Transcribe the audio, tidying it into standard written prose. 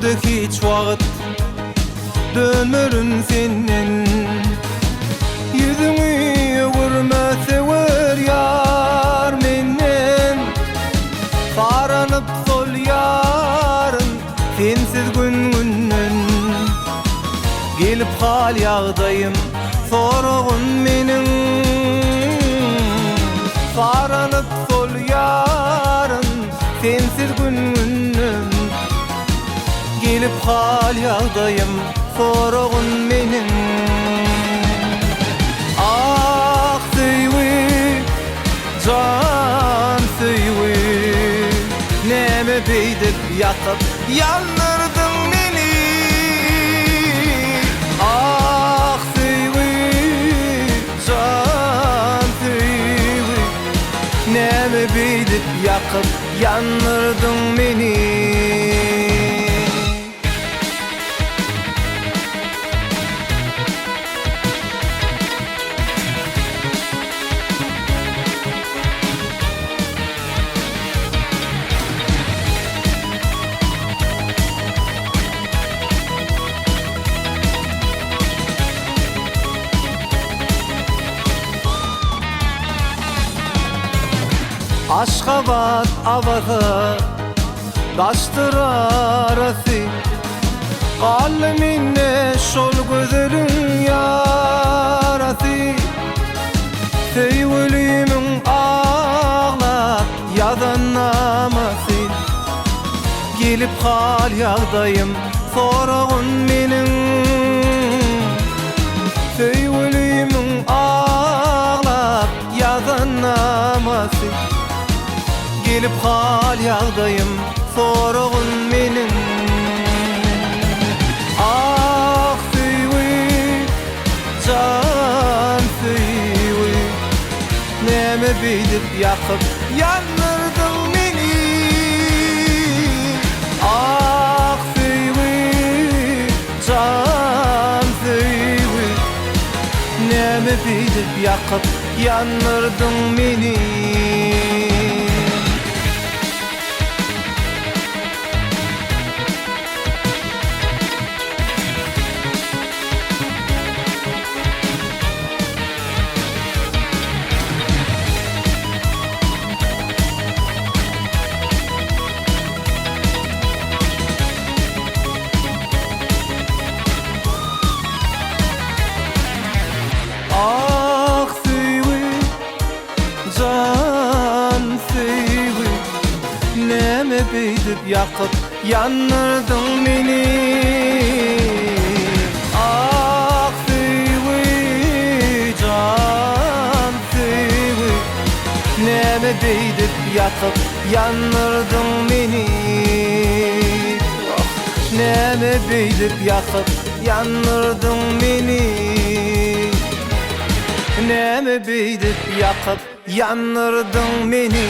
Ömrümde hiç vakit dönmörün senin. Yüzünü görmese ver yar menden. Saranıp sol yarın sensiz gün-günden. Gelip hal yağdayım sorğun menin. Saranıp sol yarın sensiz gün-günden. Gelip hal yağdayım sorğun menin. Ah süýwi, can süýwi, näme beýdip ýatyp ýandyrdyň meni. Ah süýwi, can süýwi, näme beýdip ýakyp ýandyrdyň meni. Aşgabat abaza daştırarası, kalbimde şol gözlerin yarası. Sevgilimin ağlar yazan naması. Gelip hal yağdayım sorğun menin. Sevgilimin ağlar yazan naması. Gelip hal yağdayım sorğun menin. Ah süýwi, can süýwi, näme beýdip ýakyp ýandyrdyň meni. Ah süýwi, can süýwi, näme beýdip ýakyp ýandyrdyň meni. Ah süýwi, can süýwi, näme beýdip ýakyp ýandyrdyň meni. Ah süýwi, can süýwi, näme beýdip ýakyp ýandyrdyň meni. Näme beýdip ýakyp ýandyrdyň meni. Näme beýdip ýakyp ýandyrdyň meni.